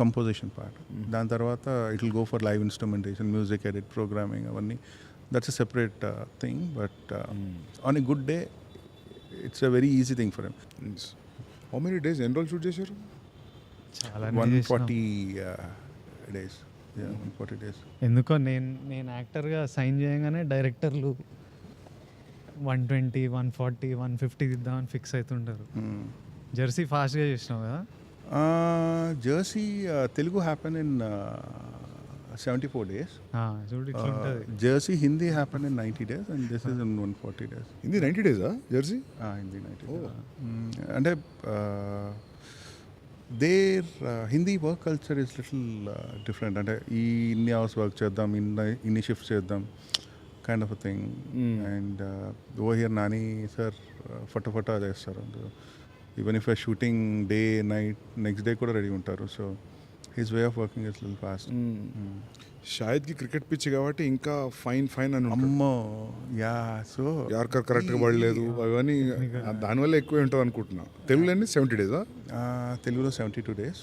composition part. దాని తర్వాత it will go for live instrumentation, music edit, programming, అవన్నీ that's a separate thing. But on a good day it's a very easy thing for him. How many days ఎన్ని రోజులు shoot చేశారు? చాలా 140 days. Yeah, 140 days. ఎందుకో నేను యాక్టర్గా sign చేయగానే డైరెక్టర్లు 120, 140, 150 ఇద్దామని ఫిక్స్ అవుతుంటారు. జెర్సీ ఫాస్ట్గా చేసినావు కదా? Jersey Telugu happen in 74 days. చూడు ఇట్లా ఉంటుంది. Jersey Hindi happen in 90 days and this is in 140 days. Hindi 90 days Jersey? Hindi 90 days. అంటే there Hindi work culture is little different. అంటే ఈ ఇన్ని అవర్స్ వర్క్ చేద్దాం, ఇన్ని షిఫ్ట్స్ చేద్దాం kind of a thing. And oh here Nani sir ఫటఫటా చేస్తారు. Even if shooting day night next day కూడా రెడీ ఉంటారు. So his way of working is little fast. షాహిద్కి క్రికెట్ పిచ్ కాబట్టి ఇంకా ఫైన్ అని అమ్మో. యా, సో యార్కర్ కరెక్ట్గా పడలేదు, అవన్నీ దానివల్ల ఎక్కువ ఉంటుంది అనుకుంటున్నా. తెలుగులో 70 days? తెలుగులో 72 days.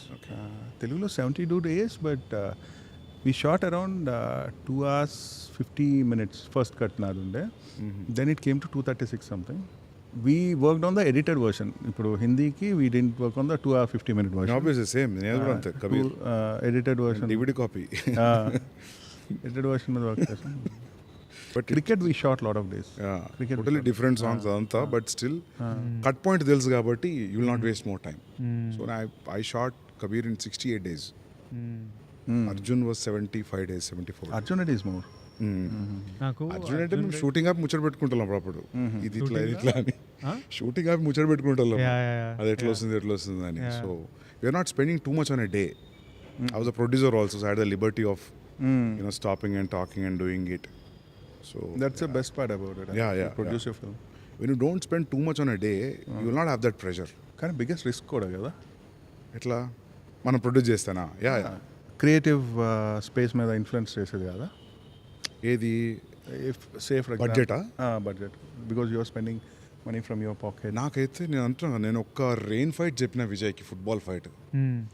తెలుగులో 72 days, but we shot around 2 hours 50 minutes first cut నాది ఉండే. Then it came to 236 something. We worked on the edited version. ఇప్పుడు హిందీకి we didn't work on the 2 hour 50 minute version. Obviously same. నేను కూడా అంతే. Kabir edited version, DVD copy. edited version మీద work చేసాం. But cricket we shot lot of days. Cricket totally different songs అదంతా, but still cut point తెలుసు కాబట్టి you will not waste more time. So I shot Kabir in 68 days. Arjun was 75 days, 74. Arjun it is more. నాకు అర్జున్ అంటే మేము shooting ఆపి ముచ్చట పెట్టుకుంటాం అప్పుడు. ఇది ఇట్లా అని షూటింగ్ ఆపి ముచ్చట పెట్టుకుంటాం, అది ఎట్లా వస్తుంది అని. So you're not spending too much on a day. I was a producer also, so I had the liberty of stopping and talking and doing it. So that's the best part about it. Produce your film. When you don't spend too much on a day you will not have that pressure. కానీ biggest risk కూడా కదా. ఎట్లా మనం produce చేస్తానా? Creative space మీద influence చేసేది కదా. ఏది? సేఫ్ బడ్జెటా? Budget, because you are spending money from your pocket. నాకైతే నేను అంటున్నా, నేను ఒక్క రెయిన్ ఫైట్ చెప్పిన విజయ్కి, ఫుట్బాల్ ఫైట్,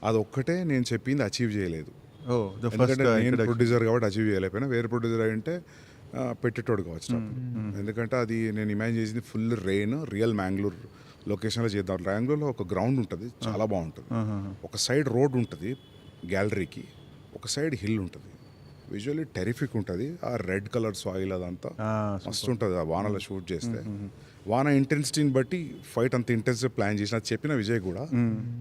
అది ఒక్కటే నేను చెప్పింది అచీవ్ చేయలేదు. నేను ప్రొడ్యూసర్ కాబట్టి అచీవ్ చేయలేకపోయినా. వేరే ప్రొడ్యూసర్ అంటే పెట్టేటోడు కావచ్చు ఎందుకంటే అది నేను ఇమాజిన్ చేసింది ఫుల్ రెయిన్ రియల్ మ్యాంగ్లూర్ లొకేషన్లో చేద్దాం. మ్యాంగ్లూర్లో ఒక గ్రౌండ్ ఉంటుంది చాలా బాగుంటుంది, ఒక సైడ్ రోడ్ ఉంటుంది గ్యాలరీకి, ఒక సైడ్ హిల్ ఉంటుంది, విజువల్లీ టెరిఫిక్ ఉంటుంది. ఆ రెడ్ కలర్ సాయిల్ అదంతా మస్తు ఉంటుంది ఆ వానలో షూట్ చేస్తే. వాన ఇంటెన్సిటీని బట్టి ఫైట్ అంత ఇంటెన్సివ్ ప్లాన్ చేసిన అది చెప్పిన విజయ్ కూడా.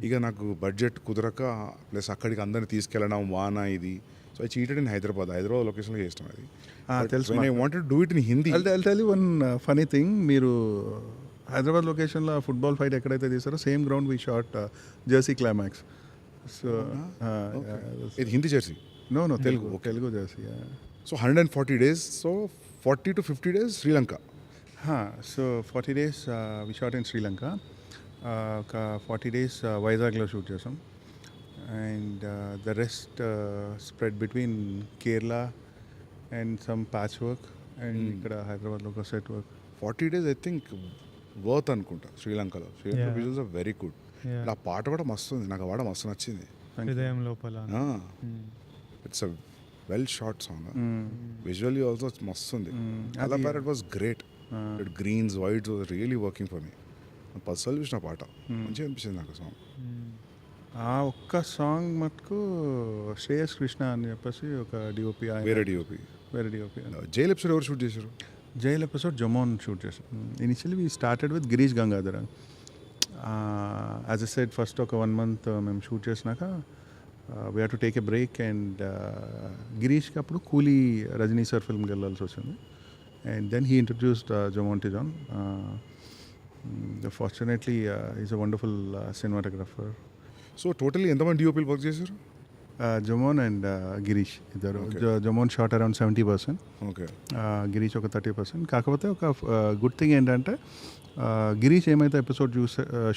ఇక నాకు బడ్జెట్ కుదరక ప్లస్ అక్కడికి అందరిని తీసుకెళ్ళడం వాన ఇది, so I cheated in Hyderabad లొకేషన్లో చేస్తాం అది. తెలుసు. I wanted do it in Hindi. I'll tell you one funny thing. మీరు హైదరాబాద్ లొకేషన్లో ఫుట్బాల్ ఫైట్ ఎక్కడైతే తీసారో same ground we shot Jersey climax. So ఇది Hindi Jersey? No Telugu Jersey. So 140 days, so 40 to 50 days Sri Lanka. So 40 days we shot in Sri Lanka. ఒక 40 days వైజాగ్లో shoot చేసాం. And the rest spread between Kerala and some patch work and ఇక్కడ హైదరాబాద్లో ఒక set work. 40 days I think worth అనుకుంటా శ్రీలంకలో. Sri Lanka visuals are very good. ఆ పాట కూడా మస్తు ఉంది, నాకు ఆ పాట మస్తు నచ్చింది. హృదయం లోపల it's a well short song, visually also మస్తు ఉంది. అలా parrot was great, greens whites was really working for me. Personal చూసిన పాట మంచిగా అనిపించింది నాకు సాంగ్. ఆ ఒక్క సాంగ్ మటుకు శ్రేయస్ కృష్ణ అని చెప్పేసి ఒక డిఓపి, వేరే డిఓపి. జైల్ ఎపిసోడ్ ఎవరు షూట్ చేశారు? జైల్ ఎపిసోడ్ జమోన్ షూట్ చేసాం. Initially we started with Girish Gangadhar. As I said first ఒక 1 month మేము షూట్ చేసినాక we have to take a break. And గిరీష్కి అప్పుడు కూలీ రజనీ సార్ ఫిల్మ్కి వెళ్ళాల్సి వచ్చింది. And then he introduced Jomon to John. Fortunately is a wonderful cinematographer. So totally ఎంతమంది డిఓపీలు వర్క్ చేశారు? జమోన్ అండ్ గిరీష్ ఇద్దరు. Jomon shot around 70%, okay, Girish ఒక 30%. కాకపోతే ఒక గుడ్ థింగ్ ఏంటంటే గిరీష్ ఏమైతే ఎపిసోడ్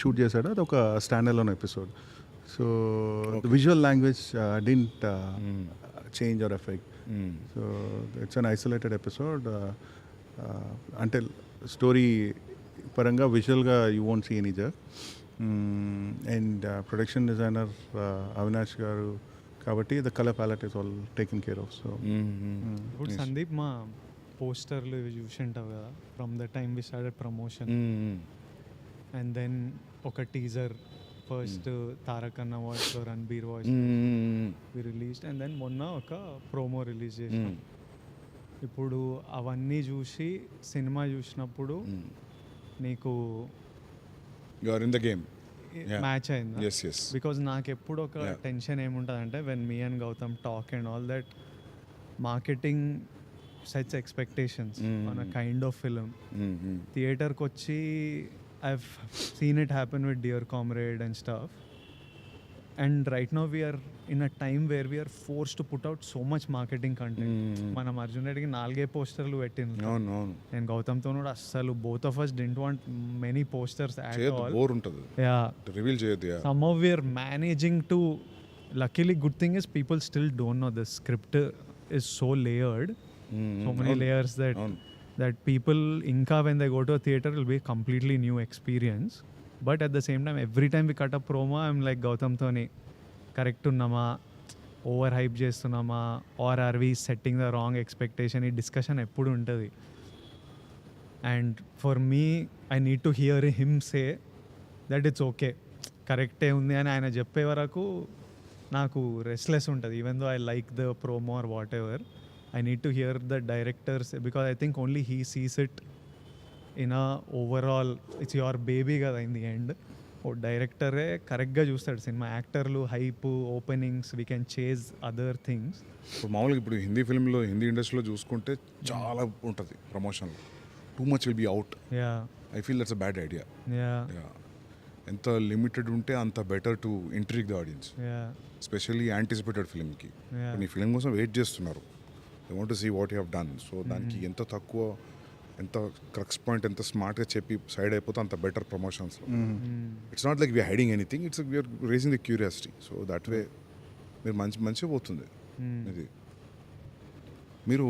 షూట్ చేశాడో అది ఒక stand alone episode. So the visual language didn't change or effect. So it's an isolated episode. అంటే స్టోరీ పరంగా విజువల్గా you won't see any jerk. And production designer Avinash garu కాబట్టి the colour palette is all taking care of. So ఇప్పుడు సందీప్ మా పోస్టర్లు ఇవి చూసి ఉంటావు కదా, from the time we started promotion and then ఒక teaser first Tarak anna voice Ranbir voice we released and then మొన్న ఒక ప్రోమో రిలీజ్ చేసాం. ఇప్పుడు అవన్నీ చూసి సినిమా చూసినప్పుడు నీకు you are in the game match అయిందా? yes బికాజ్ నాకు ఎప్పుడు ఒక టెన్షన్ ఏముంటుంది అంటే when me and Gautam talk and all that marketing sets expectations on a kind of film. థియేటర్కి వచ్చి I have seen it happen with Dear Comrade and stuff. And right now we're in a time where we're force to put out so much marketing content. మనం అర్జున్ రెడ్డికి 4 పోస్టర్లు పెట్టింది, నేను గౌతమ్తో కూడా అస్సలు both of us didn't want many posters at all. Bore ఉంటుంది, yeah, reveal చేయొద్దు. Some of we're managing to. Luckily good thing is people still don't know the script is so layered, so many layers that people inka when they go to a theater will be a completely new experience. But at the same time, every time we cut a promo, I'm like Gautam Thoni, correct unnama, over hype చేస్తున్నామా, or are we setting the wrong expectation? ఈ discussion ఎప్పుడు ఉంటుంది. And for me I need to hear him say that it's okay, కరెక్టే ఉంది అని ఆయన చెప్పే వరకు నాకు రెస్ట్లెస్ ఉంటుంది. Even though I like the promo or whatever, I need to hear the directors because I think only he sees it in a overall, it's your baby కదా in the end. ఓ డైరెక్టరే కరెక్ట్గా చూస్తాడు cinema. యాక్టర్లు hype, openings, we can chase other things. ఇప్పుడు మామూలుగా ఇప్పుడు హిందీ ఫిల్మ్లో హిందీ ఇండస్ట్రీలో చూసుకుంటే చాలా ఉంటుంది ప్రమోషన్లో. Too much will be out. Yeah, I feel that's a bad idea. Yeah, ఎంత లిమిటెడ్ ఉంటే అంత better to intrigue the audience, especially anticipated ఫిల్మ్కి. నీ ఫిల్మ్ కోసం వెయిట్ చేస్తున్నారు, I want to see what you have done. సో దానికి ఎంత తక్కువ, ఎంత క్రక్స్ పాయింట్, ఎంత స్మార్ట్గా చెప్పి సైడ్ అయిపోతే అంత బెటర్ ప్రమోషన్స్లో. It's not like we're hiding anything, it's we're raising the curiosity. So that way మీరు మంచిగా పోతుంది ఇది. మీరు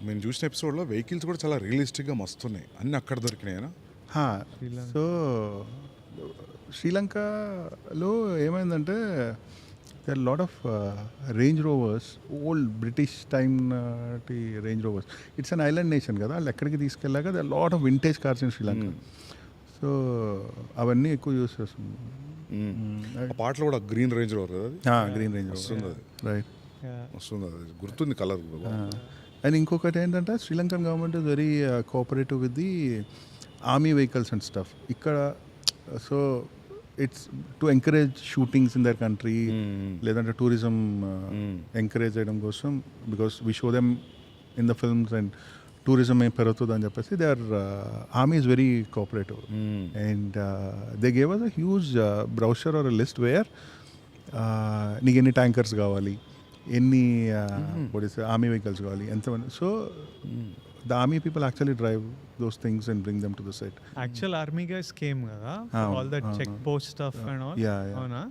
మేము చూసిన ఎపిసోడ్లో వెహికల్స్ కూడా చాలా రియలిస్టిక్గా మస్తున్నాయి, అన్నీ అక్కడ దొరికినాయనా? సో శ్రీలంకలో ఏమైందంటే there are a lot of Range Rovers, old British time Range Rovers. It's an island nation కదా, వాళ్ళు ఎక్కడికి తీసుకెళ్ళాక there are a lot of vintage cars in Sri Lanka. So అవన్నీ ఎక్కువ యూస్ చేస్తుంది. ఆ పాటలో కూడా గ్రీన్ రేంజ్ రోవర్ కదా, గ్రీన్ రేంజ్ వస్తుంది అది, రైట్ వస్తుంది అది, గుర్తుంది కలర్. అండ్ ఇంకొకటి ఏంటంటే Sri Lankan government is very cooperative with the army vehicles and stuff ఇక్కడ. So it's to encourage shootings in their country, లేదంటే టూరిజం ఎంకరేజ్ చేయడం కోసం, because we show them in the films and tourism ఏం పెరుగుతుంది అని చెప్పేసి they are army is very cooperative. And they gave us a huge brochure or list where నీకు ఎన్ని tankers కావాలి, ఎన్ని ఆర్మీ వెహికల్స్ కావాలి, ఎంతమంది. So the army people actually drive those things and bring them to the set. Actual army guys came kada, all that check post stuff and all. Yeah. Avuna?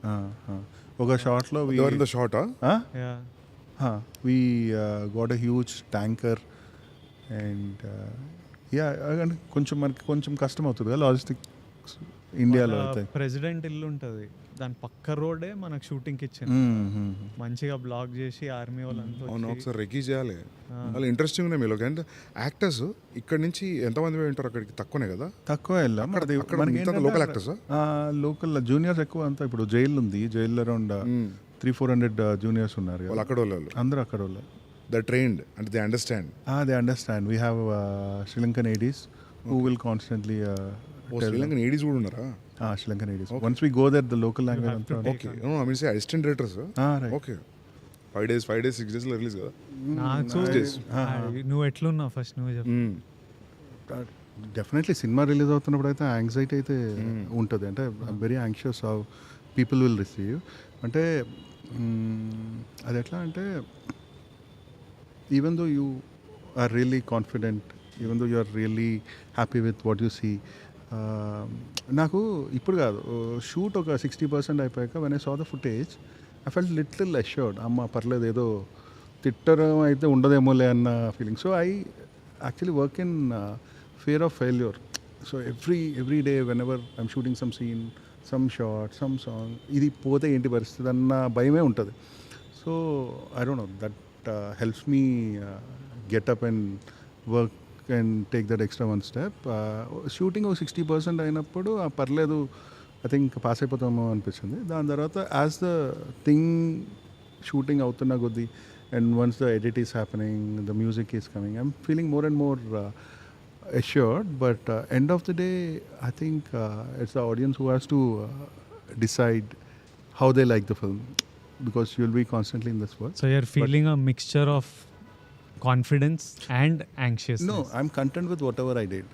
Oka shot lo we they were in the shot, Yeah. We got a huge tanker and and కొంచెం కష్టం అవుతుంది కదా logistics ఇండియాలో అయితే. President ఇల్లు ఉంటుంది, దాని పక్క రోడే మనకు షూటింగ్కి ఇచ్చింది, మంచిగా బ్లాక్ చేసి ఆర్మీ వాళ్ళంతా. అవును, ఒకసారి రెక్కీ చేయాలి. వాళ్ళు ఇంట్రెస్టింగ్ ఉన్నాయి మీలో. అంటే యాక్టర్స్ ఇక్కడ నుంచి ఎంతమంది ఉంటారు అక్కడికి? తక్కువనే కదా, తక్కువ వెళ్ళాం. లోకల్ యాక్టర్స్, లోకల్ జూనియర్స్ ఎక్కువ అంతా. ఇప్పుడు జైలు ఉంది, జైల్లో అరౌండ్ 300-400 జూనియర్స్ ఉన్నారు. వాళ్ళు అక్కడ వాళ్ళు, అందరూ అక్కడ వాళ్ళు. They're trained and they understand. They understand. We have Sri Lankan ADs who will constantly Sri Lankan ADs కూడా ఉన్నారా? Sri Lankan ADs. Once we go there, the local language. Okay. No, I mean say assistant directors. Right. Okay. 5 days, 6 days లో release కదా. నువ్వు ఎట్లున్నావు first నువ్వు చెప్పు. Definitely cinema release అవుతున్నప్పుడు అయితే యాంగ్జైటీ అయితే ఉంటుంది. అంటే very anxious how people will receive. అంటే అది ఎట్లా అంటే even though you are really confident, even though you are really happy with what you see, నాకు ఇప్పుడు కాదు, షూట్ ఒక 60% అయిపోయాక when I saw the footage, I felt little assured. అమ్మ పర్లేదు, ఏదో తిట్టడం అయితే ఉండదేమోలే అన్న feeling. So I actually work in fear of failure. So every day whenever I'm shooting some scene, some shot, some song, ఇది పోతే ఏంటి పరిస్థితి అన్న భయమే ఉంటుంది. So I don't know, that helps me get up and work and take that extra one step. Shooting ఒక 60% అయినప్పుడు పర్లేదు, ఐ థింక్ పాస్ అయిపోతామో అనిపించింది. దాని తర్వాత యాజ్ ద థింగ్ షూటింగ్ అవుతున్న కొద్దీ and once the edit is happening, the music is coming, I'm feeling more and more assured. But end of the day, I think it's the audience who has to decide how they like the film, because you'll be constantly in this world. So you're feeling a mixture of confidence and anxiousness. No, I'm content with whatever I did.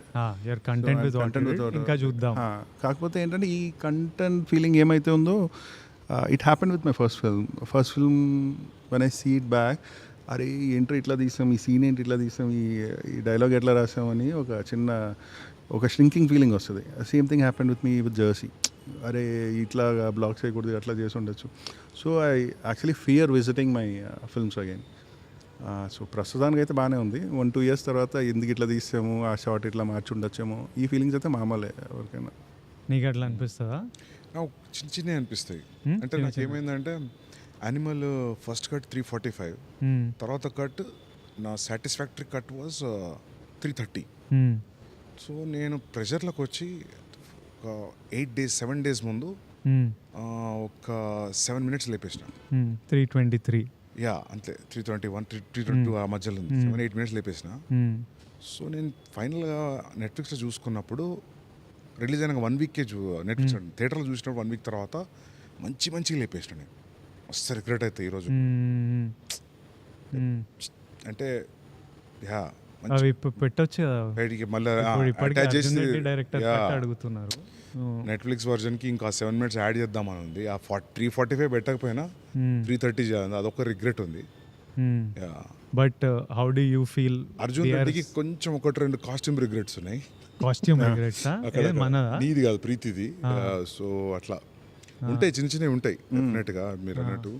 You're content with what you did. ఇంకా చూద్దాం. కాకపోతే ఏంటంటే ఈ content feeling ఏమైతే ఉందో, it happened with my first film. When I see it back, అరే ఏంటో ఇట్లా తీసాం, ఈ సీన్ ఏంటి ఇట్లా తీసాం, ఈ డైలాగ్ ఎట్లా రాసామని ఒక షింకింగ్ ఫీలింగ్ వస్తుంది. Same thing happened with me with Jersey. అరే ఇట్లా బ్లాక్ చేయకూడదు, అట్లా చేసి ఉండొచ్చు. So I actually fear visiting my films again. So ప్రస్తుతానికి అయితే బాగానే ఉంది. 1-2 years తర్వాత ఎందుకు ఇట్లా తీసాము, ఆ షార్ట్ ఇట్లా మార్చి ఉండొచ్చేమో, ఈ ఫీలింగ్స్ అయితే మామూలే ఎవరికైనా. నీకు అట్లా అనిపిస్తుందా? నాకు చిన్న అనిపిస్తాయి. అంటే నాకు ఏమైందంటే, యానిమల్ ఫస్ట్ కట్ 345, తర్వాత కట్ నా సాటిస్ఫాక్టరీ కట్ వాజ్ 330. సో నేను ప్రెషర్లోకి వచ్చి ఒక 7 days ముందు ఒక 7 minutes లేపేసిన. 323 అంతే, 321, 322 ఆ మధ్యలో 7-8 minutes లేపేసిన. సో నేను ఫైనల్గా నెట్ఫ్లిక్స్లో చూసుకున్నప్పుడు రిలీజ్ అయిన 1 week నెట్ఫ్లిక్స్ థియేటర్లో చూసినప్పుడు 1 week తర్వాత మంచిగా లేపేసిన. నేను మస్తు రిగ్రెట్ అయితే ఈరోజు. అంటే పెట్టొచ్చు మళ్ళీ డైరెక్టర్ అడుగుతున్నారు. నెట్ఫ్లిక్స్ వర్జన్కి ఇంకా 7 minutes యాడ్ చేద్దామని ఉంది. ఆ 345 పెట్టకపోయినా 330 చేయాలి, అదొక రిగ్రెట్ ఉంది. But how do you feel? Arjun రెడ్డికి కొంచెం 1-2 కాస్ట్యూమ్ రిగ్రెట్స్ ఉన్నాయి. కాస్ట్యూమ్ రిగ్రెట్స్ నీది కాదు, ప్రీతిది. సో అట్లా ఉంటాయి, చిన్నవి ఉంటాయి డెఫినెట్గా. మీరు అన్నట్టు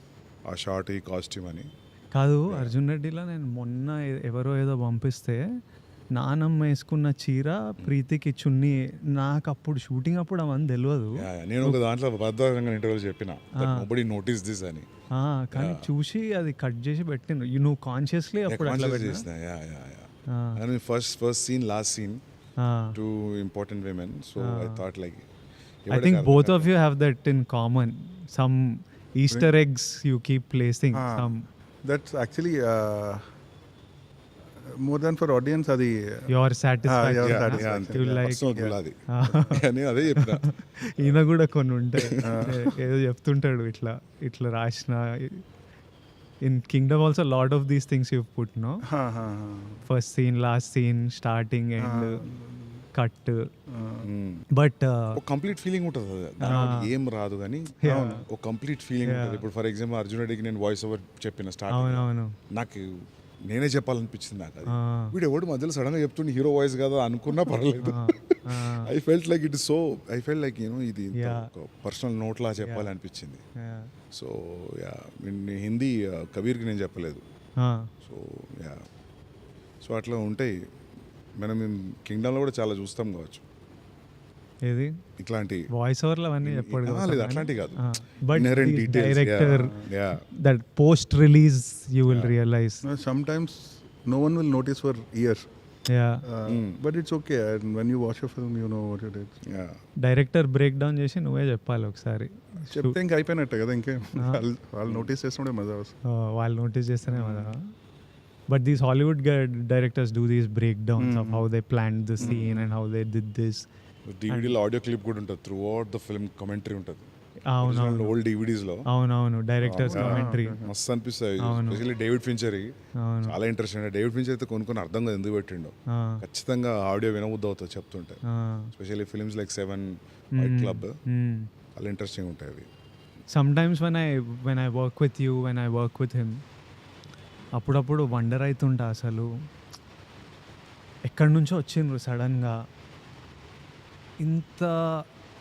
ఆ షార్ట్, ఈ కాస్ట్యూమ్ అని కాదు. అర్జున్ రెడ్డిలో నేను మొన్న ఎవరో ఏదో పంపిస్తే నానమ్మ వేసుకున్న చీర ప్రీతికి చున్నీ. నాకు అప్పుడు షూటింగ్ అప్పుడు అవన్నీ తెలియదు. నేను ఒక దాంట్లో భద్రంగా ఇంటర్వ్యూలో చెప్పిన నోబడీ నోటీస్ దిస్ అని. కానీ చూసి అది కట్ చేసి పెట్టిన. నువ్వు కాన్షియస్లీ అప్పుడు అట్లా చేసిన first scene last scene two important women. So I thought like I think both of you have that in common. Some Easter eggs you keep placing. Some that's actually more than for audience adi your satisfaction. You like అని అదే చెప్పిన. ఈయన కూడా కొన్ని ఉంటాయి, ఏదో చెప్తుంటాడు ఇట్లా ఇట్లా రాసిన. In Kingdom also a lot of these things you've put, no? First scene, last scene, starting and cut. But ఒక కంప్లీట్ ఫీలింగ్ ఉంటుంది, ఏం రాదు కానీ ఒక కంప్లీట్ ఫీలింగ్ ఉంటుంది. ఇప్పుడు ఫర్ ఎగ్జాంపుల్ అర్జున్ రెడ్డికి నేను వాయిస్ ఓవర్ చెప్పిన స్టార్ట్, నాకు నేనే చెప్పాలనిపించింది. నాకు అది వీడు ఎవడు మధ్యలో సడన్ గా చెప్తుండే హీరో వాయిస్ కదా అనుకున్నా పర్లేదు. I felt like it is so, I felt like you know ఇది పర్సనల్ నోట్ లా చెప్పాలనిపించింది. సో యా, హిందీ కబీర్కి నేను చెప్పలేదు. సో యా, సో అట్లా ఉంటాయి. మనం కింగ్డమ్లో కూడా చాలా చూస్తాం కావచ్చు, ఏది ఇట్లాంటి వాయిస్ ఓవర్లు అవన్నీ చెప్పాడు లేదు, అట్లాంటి కాదు. But director that post release you will realise sometimes no one will notice for years. But it's okay, and when you watch a film you know what it is. Director break down చేసి నువ్వే చెప్పాలి ఒకసారి. చెప్తే ఇంకా అయిపోయినట్టే కదా, ఇంకే వాళ్ళు నోటీస్ చేస్తుండే మజా వస్తుంది. వాళ్ళు నోటీస్ చేస్తేనే మజా. But these Hollywood directors do these breakdowns of how they planned the scene and how they did this. DVD లో ఆడియో క్లిప్ కూడా ఉంటుంది, through out the film commentary ఉంటుంది. అవునవును, ఓల్డ్ DVDs లో అవునవును డైరెక్టర్స్ కమెంటరీ మస్తు అనిపిస్తాయి. ఎస్పెషల్లీ డేవిడ్ ఫించర్ చాలా ఇంట్రెస్టింగ్. డేవిడ్ ఫించర్ అయితే కొన్ని అర్థం కాదు ఎందుకు పెట్టిండో, ఖచ్చితంగా ఆడియో వినబుద్ధి అవుతుంది చెప్తుంటే. Especially films like 7, Fight Club చాలా ఇంట్రెస్టింగ్ ఉంటాయి అవి. Sometimes when I work with you, when I work with him, అప్పుడప్పుడు వండర్ అవుతుంటా అసలు ఎక్కడి నుంచో వచ్చిండ్రు సడన్గా ఇంత.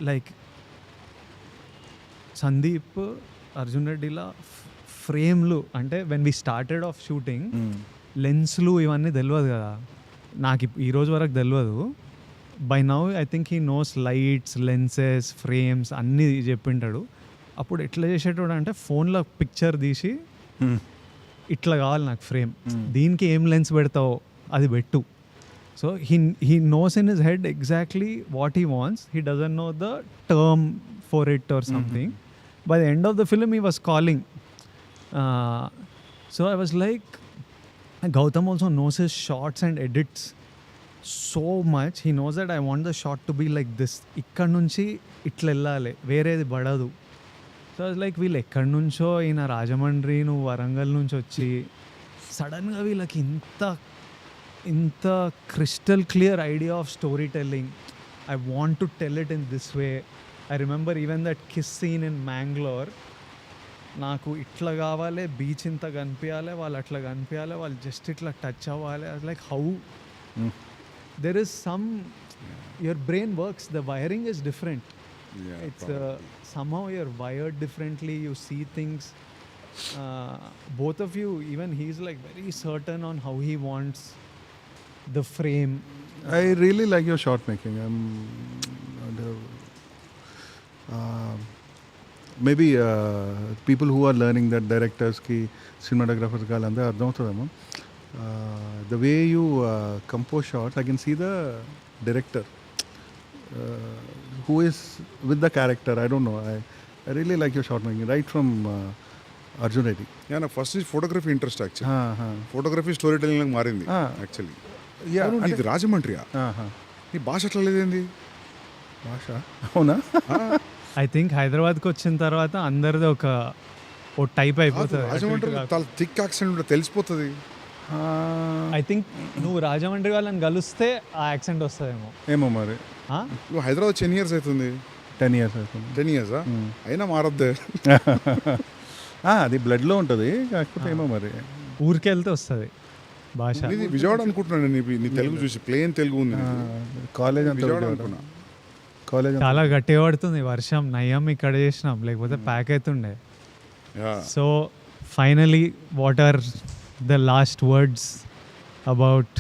లైక్ సందీప్, అర్జున్ రెడ్డిలా ఫ్రేమ్లు అంటే when we started off shooting లెన్స్లు ఇవన్నీ తెలియదు కదా నాకు, ఈ రోజు వరకు తెలియదు. By now I think he knows lights, lenses, frames అన్నీ చెప్పింటాడు. అప్పుడు ఎట్లా చేసేటోడు అంటే ఫోన్లో పిక్చర్ తీసి ఇట్లా కావాలి నాకు ఫ్రేమ్, దీనికి ఏం లెన్స్ పెడతావో అది పెట్టు. So he knows in his head exactly what he wants. He doesn't know the term for it or something. By the end of the film he was calling. So I was like, Gautam also knows his shorts and edits so much. He knows that I want the short to be like this, ఇక్కడ నుంచి ఇట్లా వెళ్ళాలి, వేరేది పడదు. So like వీళ్ళు ఎక్కడి నుంచో, ఈయన రాజమండ్రి, నువ్వు వరంగల్ నుంచి వచ్చి సడన్గా వీళ్ళకి ఇంత crystal clear idea of story telling. I want to tell it in this way. I remember even that kiss scene in Mangalore. నాకు ఇట్లా కావాలి, బీచ్ ఇంత కనిపించాలి, వాళ్ళు అట్లా కనిపించాలి, వాళ్ళు జస్ట్ ఇట్లా టచ్ అవ్వాలి. Like how there is some, your brain works, the wiring is different. It's somehow you're wired differently, you see things. Both of you, even he's like very certain on how he wants the frame. I really like your shot making. Maybe people who are learning that directors ki cinematographers ka landa ardham avutademo. The way you compose shots, I can see the director who is with the character. I don't know, I really like your shot making right from Arjun Reddy. Yeah, na first is photography interest actually. Photography storytelling lag మారింది actually. Yeah, ఇది రాజమండ్రియా, నీ భాష అట్లా లేదేంది? భాష అవునా? I think హైదరాబాద్కి వచ్చిన తర్వాత అందరిది ఓ టైప్ అయిపోతుంది. రాజమండ్రి చాలా థిక్ యాక్సెంట్ ఉంటుంది, తెలిసిపోతుంది. ఐ థింక్ నువ్వు రాజమండ్రి వాళ్ళని కలిస్తే ఆ యాక్సెంట్ వస్తుందేమో. ఏమో మరి. నువ్వు హైదరాబాద్ 10 years అవుతుంది. 10 years అవుతుంది. 10 years అయినా మారద్దే. అది బ్లడ్లో ఉంటుంది, కాకపోతే ఏమో మరి ఊరికి వెళ్తే వస్తుంది భాష. ఇది విజయవాడ అనుకుంటున్నాను, నీ తెలుగు చూసి ప్లేన్ తెలుగు ఉంది. కాలేజ్ విజయవాడ అనుకున్నా. కాలేజ్ చాలా గట్టిగా పడుతుంది వర్షం, నయ్యం ఇక్కడ చేసినాం, లేకపోతే ప్యాక్ అవుతుండే. So finally what are the last words about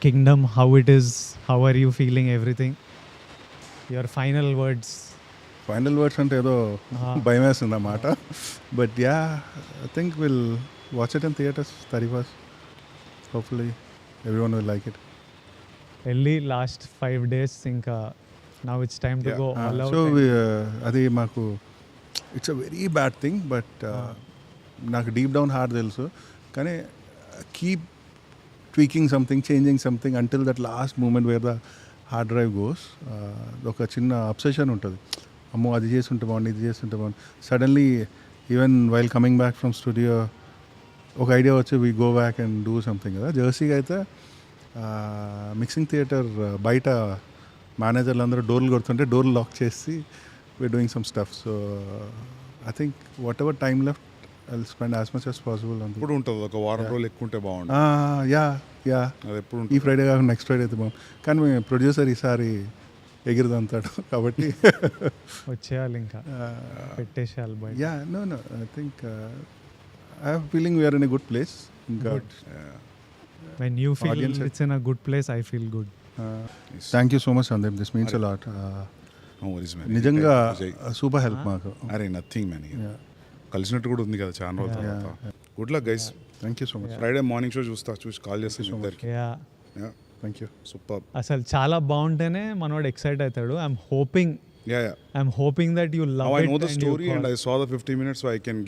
kingdom, how it is, how are you feeling, everything. Your final words. Final words అంటే ఏదో భయం వేస్తుంది అన్నమాట. But yeah, I think will watch it in theatres 31st. Hopefully everyone will like it. వెళ్ళి last 5 days ఇంకా now it's time to go all out. So అది మాకు it's a very bad thing, but నాకు deep down heart తెలుసు. కానీ keep tweaking something, changing something until that last moment where the hard drive goes. ఒక చిన్న obsession ఉంటుంది, అమ్మో అది చేస్తుంటే బాగుంది, ఇది చేస్తుంటే బాగుంది. Suddenly even while coming back from studio ఒక ఐడియా వచ్చి we go back and do something కదా. జెర్సీగా అయితే మిక్సింగ్ థియేటర్ బయట మేనేజర్లు అందరూ డోర్లు కొడుతుంటే డోర్లు లాక్ చేసి we're doing some stuff. So I think whatever time left I will spend as much as possible. ఎప్పుడు ఉంటుంది ఒక వారం రోజులు ఎక్కువ ఉంటే బాగుంటుంది. యా యా, అది ఎప్పుడు ఈ ఫ్రైడే కాకుండా నెక్స్ట్ ఫ్రైడే అయితే బాగుంది. కానీ మీ ప్రొడ్యూసర్ ఈసారి ఎగిరిదంతాడు కాబట్టి వచ్చేయాలి ఇంకా పెట్టేసేయాలి బయట. Yeah, no I think I have feeling we're in a good place. ఇంకా when you feel it's in a good place, I feel good. Thank you so much Sandeep, this means a lot. No worries, man. నిజంగా super help మాకు. అరే nothing man, కలిసినట్టు కూడా ఉంది కదా చాలా రోజుల తర్వాత. Good luck guys. Thank you so much. Friday morning show చూసి కాల్ చేస్తాను ఇద్దరికి. Thank you. సూపర్. అసలు చాలా బాగుంటేనే మనోడు ఎక్సైట్ అవుతాడు. I'm hoping that you love I it. know the story and I saw the 50 minutes, so I can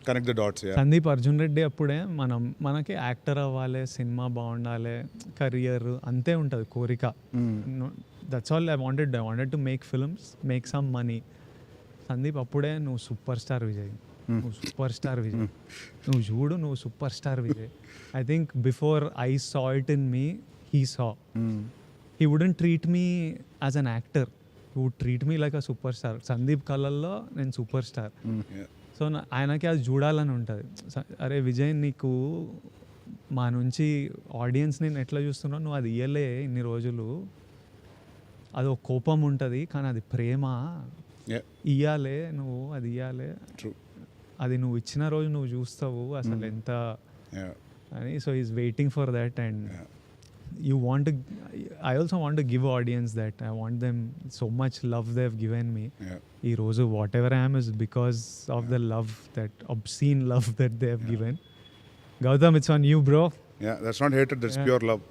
connect the dots. Sandeep Arjun Reddy అప్పుడే మనకి యాక్టర్ అవ్వాలి, సినిమా బాగుండాలి, కెరియర్ అంతే ఉంటుంది కోరిక. That's all I wanted to make films, make some money. Sandeep అప్పుడే నువ్వు super star Vijay, నువ్వు సూపర్ స్టార్ విజయ్, నువ్వు చూడు నువ్వు super star Vijay. I think before I saw it in me, he saw. He wouldn't treat me as an actor, he would treat me like a super star. Sandeep కళ్ళల్లో నేను super star. So ఆయనకి అది చూడాలని ఉంటుంది. అరే విజయ్, నీకు మా నుంచి ఆడియన్స్ నేను ఎట్లా చూస్తున్నావు, నువ్వు అది ఇయ్యలే ఇన్ని రోజులు, అది ఒక కోపం ఉంటుంది కానీ అది ప్రేమ, ఇయ్యాలే నువ్వు, అది ఇయ్యాలే, అది నువ్వు ఇచ్చిన రోజు నువ్వు చూస్తావు అసలు ఎంత అని. So is waiting for that. And you want to, I also want to give audience that. I want them so much love they have given me. Ee roju whatever I am is because of the love, that obscene love that they have given. Gowtam, it's on you, bro. Yeah, that's not hatred, that's pure love.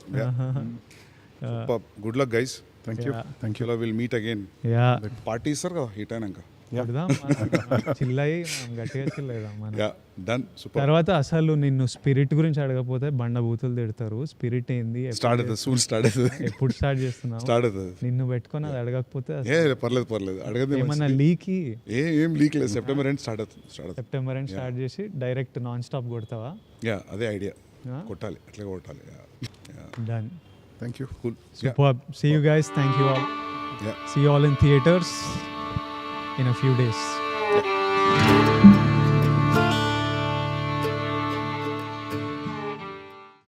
Super. Good luck guys. Thank you. We'll meet again. Party sir kada hit ainanga. చిల్లయి గట్టిగా చిల్లేదా మన. Done. Super. తర్వాత అసలు నిన్ను spirit గురించి అడగకపోతే బండ బూతులు తిడతారు. స్పిరిట్ ఏంది, ఎప్పుడు స్టార్ట్ చేస్తున్నావు, నిన్ను పెట్టుకొని అది అడగకపోతే పర్లేదు అడగదు. ఏమన్నా లీకి ఏం లీక్ లేదు. సెప్టెంబర్ ఎండ్ స్టార్ట్ చేసి డైరెక్ట్ నాన్ స్టాప్ కొడతావా? అదే ఐడియా, కొట్టాలి, అట్లా కొట్టాలి. Done. Thank you. Cool. Superb. See you guys. Thank you all. See you all in theaters in a few days.